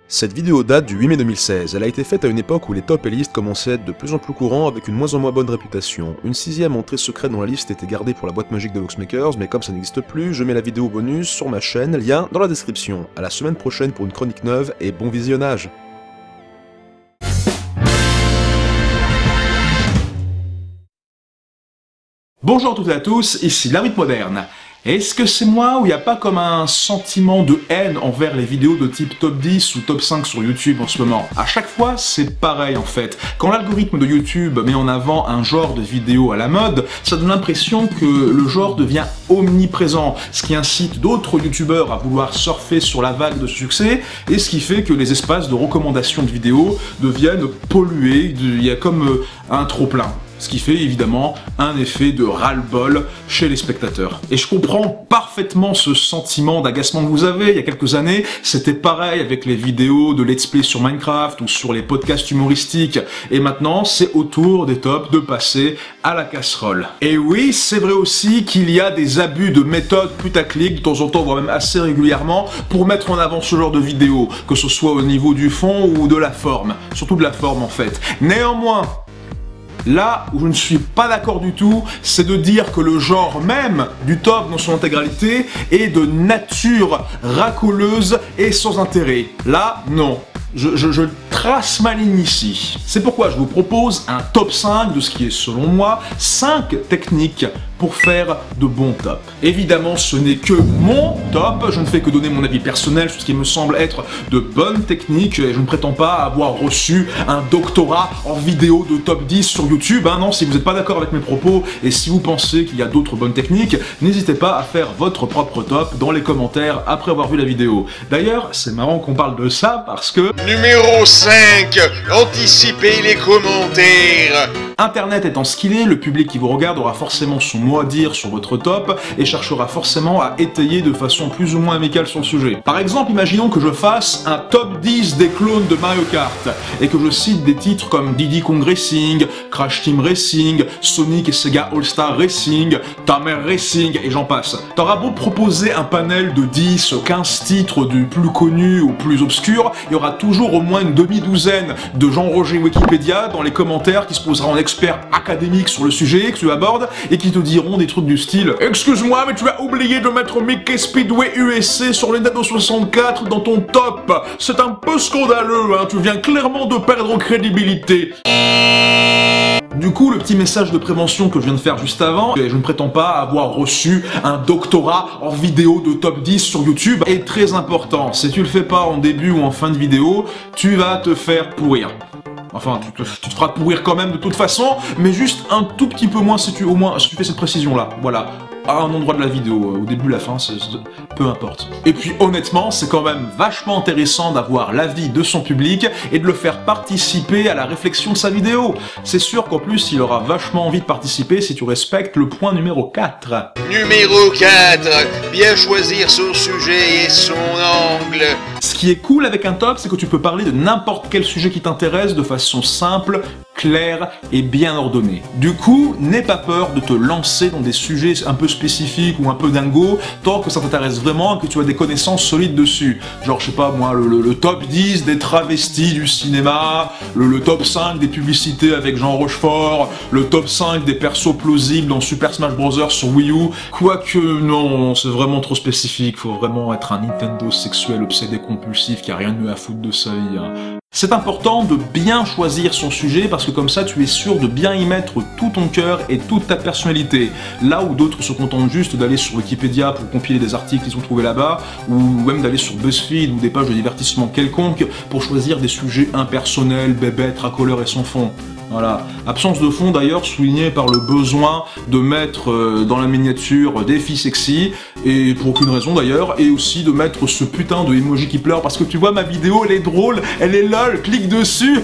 Cette vidéo date du 8 mai 2016, elle a été faite à une époque où les top et listes commençaient à être de plus en plus courants avec une moins en moins bonne réputation. Une sixième entrée secrète dans la liste était gardée pour la boîte magique de Voxmakers, mais comme ça n'existe plus, je mets la vidéo bonus sur ma chaîne, lien dans la description. À la semaine prochaine pour une chronique neuve et bon visionnage. Bonjour à toutes et à tous, ici l'Arbitre Moderne. Est-ce que c'est moi ou il n'y a pas comme un sentiment de haine envers les vidéos de type top 10 ou top 5 sur YouTube en ce moment? À chaque fois, c'est pareil en fait. Quand l'algorithme de YouTube met en avant un genre de vidéo à la mode, ça donne l'impression que le genre devient omniprésent, ce qui incite d'autres youtubeurs à vouloir surfer sur la vague de succès, et ce qui fait que les espaces de recommandation de vidéos deviennent pollués, il y a comme un trop-plein. Ce qui fait évidemment un effet de ras-le-bol chez les spectateurs. Et je comprends parfaitement ce sentiment d'agacement que vous avez. Il y a quelques années, c'était pareil avec les vidéos de let's play sur Minecraft ou sur les podcasts humoristiques. Et maintenant, c'est au tour des tops de passer à la casserole. Et oui, c'est vrai aussi qu'il y a des abus de méthode putaclic, de temps en temps, voire même assez régulièrement, pour mettre en avant ce genre de vidéos, que ce soit au niveau du fond ou de la forme. Surtout de la forme en fait. Néanmoins, là où je ne suis pas d'accord du tout, c'est de dire que le genre même du top dans son intégralité est de nature racoleuse et sans intérêt. Là, non. Je trace ma ligne ici. C'est pourquoi je vous propose un top 5 de ce qui est, selon moi, 5 techniques pour faire de bons tops. Évidemment, ce n'est que mon top, je ne fais que donner mon avis personnel sur ce qui me semble être de bonnes techniques, et je ne prétends pas avoir reçu un doctorat en vidéo de top 10 sur YouTube, hein, non, si vous n'êtes pas d'accord avec mes propos, et si vous pensez qu'il y a d'autres bonnes techniques, n'hésitez pas à faire votre propre top dans les commentaires après avoir vu la vidéo. D'ailleurs, c'est marrant qu'on parle de ça, parce que... Numéro 5, anticipez les commentaires. Internet étant ce qu'il est, le public qui vous regarde aura forcément son mot à dire sur votre top et cherchera forcément à étayer de façon plus ou moins amicale sur le sujet. Par exemple, imaginons que je fasse un top 10 des clones de Mario Kart et que je cite des titres comme Diddy Kong Racing, Crash Team Racing, Sonic et Sega All-Star Racing, Tamer Racing et j'en passe. T'auras beau proposer un panel de 10, 15 titres du plus connu au plus obscur, il y aura toujours au moins une demi-douzaine de Jean-Roger Wikipédia dans les commentaires qui se posera en expert académique sur le sujet que tu abordes et qui te diront des trucs du style « Excuse-moi, mais tu as oublié de mettre Mickey Speedway USC sur les Nintendo 64 dans ton top. C'est un peu scandaleux, hein, tu viens clairement de perdre en crédibilité. » Du coup, le petit message de prévention que je viens de faire juste avant, et je ne prétends pas avoir reçu un doctorat en vidéo de top 10 sur YouTube, est très important. Si tu le fais pas en début ou en fin de vidéo, tu vas te faire pourrir. Enfin, tu te feras pourrir quand même de toute façon, mais juste un tout petit peu moins si tu fais cette précision-là. Voilà. À un endroit de la vidéo, au début, la fin, peu importe. Et puis honnêtement, c'est quand même vachement intéressant d'avoir l'avis de son public et de le faire participer à la réflexion de sa vidéo. C'est sûr qu'en plus, il aura vachement envie de participer si tu respectes le point numéro 4. Numéro 4, bien choisir son sujet et son angle. Ce qui est cool avec un top, c'est que tu peux parler de n'importe quel sujet qui t'intéresse de façon simple, claire et bien ordonnée. Du coup, n'aie pas peur de te lancer dans des sujets un peu spécifiques ou un peu dingo, tant que ça t'intéresse vraiment et que tu as des connaissances solides dessus. Genre, je sais pas moi, le top 10 des travestis du cinéma, le top 5 des publicités avec Jean Rochefort, le top 5 des persos plausibles dans Super Smash Bros sur Wii U. Quoique, non, c'est vraiment trop spécifique, faut vraiment être un Nintendo sexuel obsédé compulsif qui a rien de mieux à foutre de sa vie, hein. C'est important de bien choisir son sujet parce que comme ça tu es sûr de bien y mettre tout ton cœur et toute ta personnalité. Là où d'autres se contentent juste d'aller sur Wikipédia pour compiler des articles qu'ils sont trouvés là-bas, ou même d'aller sur BuzzFeed ou des pages de divertissement quelconque pour choisir des sujets impersonnels, bébêtes, racoleurs et sans fond. Voilà. Absence de fond d'ailleurs soulignée par le besoin de mettre dans la miniature des filles sexy, et pour aucune raison d'ailleurs, et aussi de mettre ce putain de emoji qui pleure parce que tu vois ma vidéo elle est drôle, elle est lol, clique dessus.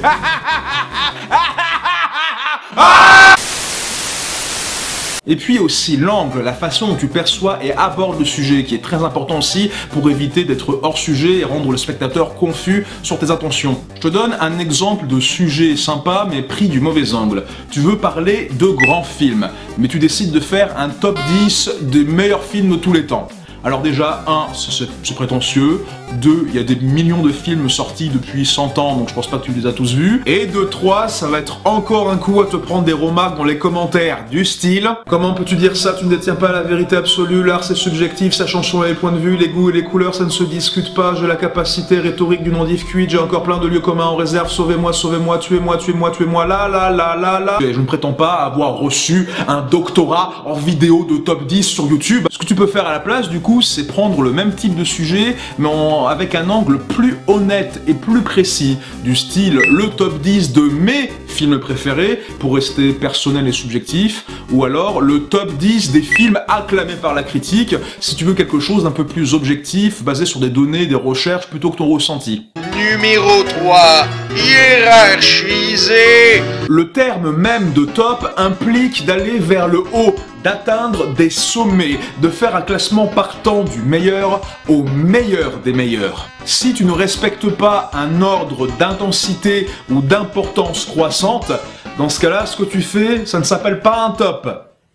Et puis aussi l'angle, la façon dont tu perçois et abordes le sujet, qui est très important aussi pour éviter d'être hors sujet et rendre le spectateur confus sur tes intentions. Je te donne un exemple de sujet sympa mais pris du mauvais angle. Tu veux parler de grands films, mais tu décides de faire un top 10 des meilleurs films de tous les temps. Alors déjà, 1, c'est prétentieux, 2, il y a des millions de films sortis depuis 100 ans, donc je pense pas que tu les as tous vus. Et de 3, ça va être encore un coup à te prendre des remarques dans les commentaires du style « Comment peux-tu dire ça? Tu ne détiens pas la vérité absolue, l'art c'est subjectif, ça change selon les points de vue, les goûts et les couleurs, ça ne se discute pas, j'ai la capacité rhétorique du non-div cuit, j'ai encore plein de lieux communs en réserve, sauvez-moi, sauvez-moi, tuez-moi, tuez-moi, tuez-moi, là. Et je ne prétends pas avoir reçu un doctorat en vidéo de top 10 sur YouTube. Ce que tu peux faire à la place, du coup, c'est prendre le même type de sujet, mais avec un angle plus honnête et plus précis, du style le top 10 de mes films préférés, pour rester personnel et subjectif, ou alors le top 10 des films acclamés par la critique, si tu veux quelque chose d'un peu plus objectif, basé sur des données, des recherches, plutôt que ton ressenti. Numéro 3, hiérarchiser. Le terme même de top implique d'aller vers le haut, d'atteindre des sommets, de faire un classement partant du meilleur au meilleur des meilleurs. Si tu ne respectes pas un ordre d'intensité ou d'importance croissante, dans ce cas-là, ce que tu fais, ça ne s'appelle pas un top,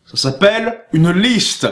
ça s'appelle une liste.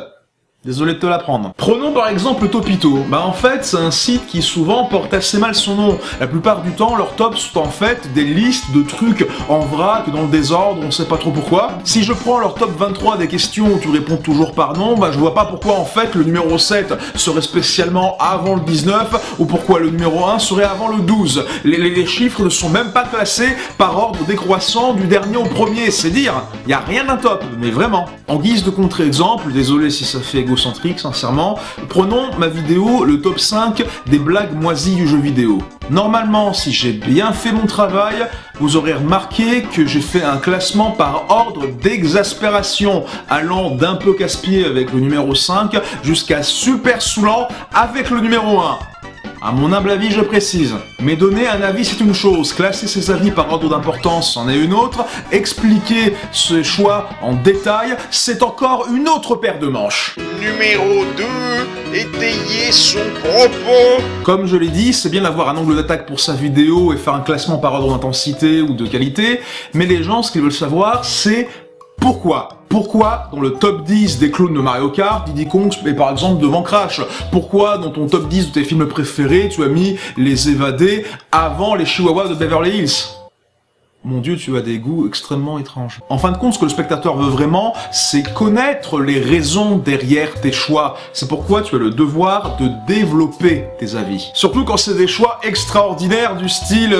Désolé de te l'apprendre. Prenons par exemple Topito. En fait, c'est un site qui souvent porte assez mal son nom. La plupart du temps, leurs tops sont en fait des listes de trucs en vrac, dans le désordre, on sait pas trop pourquoi. Si je prends leur top 23 des questions où tu réponds toujours par non, je vois pas pourquoi en fait le numéro 7 serait spécialement avant le 19, ou pourquoi le numéro 1 serait avant le 12. Les chiffres ne sont même pas classés par ordre décroissant du dernier au premier, c'est dire, y a rien d'un top, mais vraiment. En guise de contre-exemple, désolé si ça fait égocentrique, sincèrement, prenons ma vidéo, le top 5 des blagues moisies du jeu vidéo. Normalement, si j'ai bien fait mon travail, vous aurez remarqué que j'ai fait un classement par ordre d'exaspération, allant d'un peu casse-pied avec le numéro 5 jusqu'à super saoulant avec le numéro 1. À mon humble avis, je précise. Mais donner un avis, c'est une chose. Classer ses avis par ordre d'importance, c'en est une autre. Expliquer ses choix en détail, c'est encore une autre paire de manches. Numéro 2, étayer son propos. Comme je l'ai dit, c'est bien d'avoir un angle d'attaque pour sa vidéo et faire un classement par ordre d'intensité ou de qualité, mais les gens, ce qu'ils veulent savoir, c'est pourquoi. Pourquoi dans le top 10 des clones de Mario Kart, Diddy Kong est par exemple devant Crash? Pourquoi dans ton top 10 de tes films préférés, tu as mis Les Évadés avant les Chihuahuas de Beverly Hills? Mon Dieu, tu as des goûts extrêmement étranges. En fin de compte, ce que le spectateur veut vraiment, c'est connaître les raisons derrière tes choix. C'est pourquoi tu as le devoir de développer tes avis. Surtout quand c'est des choix extraordinaires du style...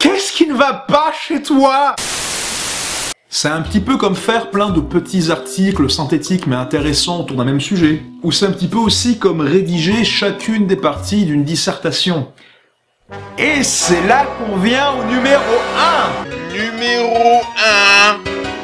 Qu'est-ce qui ne va pas chez toi? C'est un petit peu comme faire plein de petits articles synthétiques mais intéressants autour d'un même sujet. Ou c'est un petit peu aussi comme rédiger chacune des parties d'une dissertation. Et c'est là qu'on vient au numéro 1. Numéro 1,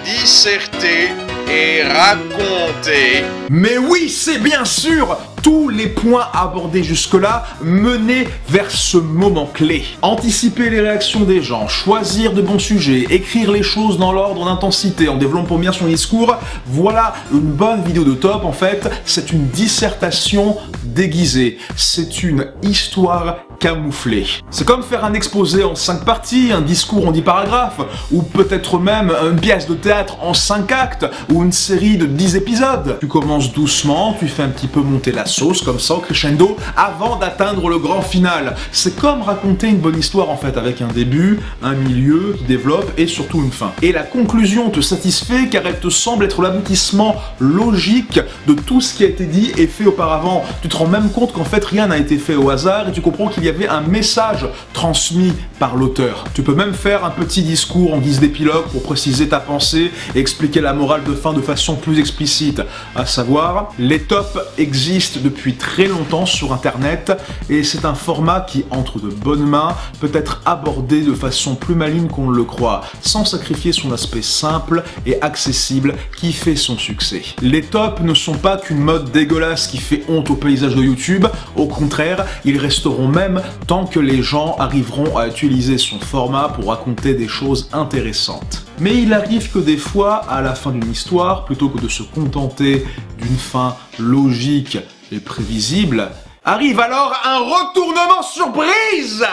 disserter et raconter. Mais oui, c'est bien sûr tous les points abordés jusque-là menaient vers ce moment clé. Anticiper les réactions des gens, choisir de bons sujets, écrire les choses dans l'ordre d'intensité en développant bien son discours, voilà une bonne vidéo de top en fait, c'est une dissertation déguisée, c'est une histoire camouflée. C'est comme faire un exposé en 5 parties, un discours en 10 paragraphes, ou peut-être même une pièce de théâtre en 5 actes, ou une série de 10 épisodes. Tu commences doucement, tu fais un petit peu monter la sauce comme ça au crescendo avant d'atteindre le grand final. C'est comme raconter une bonne histoire en fait, avec un début, un milieu qui développe et surtout une fin. Et la conclusion te satisfait car elle te semble être l'aboutissement logique de tout ce qui a été dit et fait auparavant. Tu te rends même compte qu'en fait rien n'a été fait au hasard et tu comprends qu'il y avait un message transmis par l'auteur. Tu peux même faire un petit discours en guise d'épilogue pour préciser ta pensée et expliquer la morale de fin de façon plus explicite. À savoir, les tops existent depuis très longtemps sur internet et c'est un format qui, entre de bonnes mains, peut être abordé de façon plus maligne qu'on ne le croit, sans sacrifier son aspect simple et accessible qui fait son succès. Les tops ne sont pas qu'une mode dégueulasse qui fait honte au paysage de YouTube, au contraire, ils resteront même tant que les gens arriveront à utiliser son format pour raconter des choses intéressantes. Mais il arrive que des fois, à la fin d'une histoire, plutôt que de se contenter d'une fin logique et prévisible, arrive alors un retournement surprise!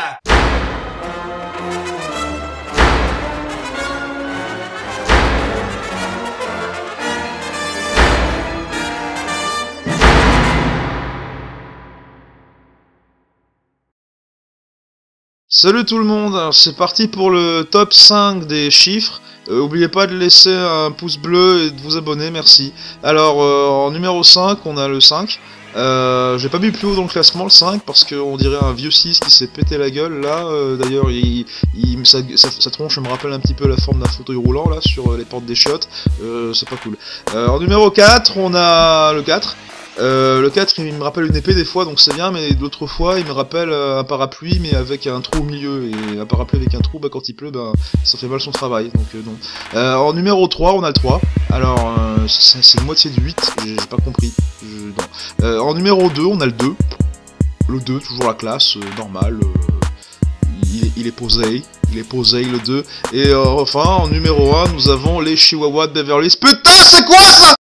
Salut tout le monde, alors c'est parti pour le top 5 des chiffres. Oubliez pas de laisser un pouce bleu et de vous abonner, merci. Alors en numéro 5, on a le 5. J'ai pas mis plus haut dans le classement le 5 parce qu'on dirait un vieux 6 qui s'est pété la gueule là. D'ailleurs sa tronche me rappelle un petit peu la forme d'un fauteuil roulant là sur les portes des chiottes. C'est pas cool. En numéro 4, on a le 4. Le 4 il me rappelle une épée des fois donc c'est bien, mais d'autres fois il me rappelle un parapluie mais avec un trou au milieu, et un parapluie avec un trou, bah quand il pleut, bah ça fait mal son travail, donc non. En numéro 3 on a le 3, alors c'est une moitié de 8, j'ai pas compris, en numéro 2 on a le 2, toujours la classe, normal, il est posé. Il est posé le 2. Et enfin, en numéro 1, nous avons les Chihuahuas de Beverly Hills. Putain, c'est quoi ça?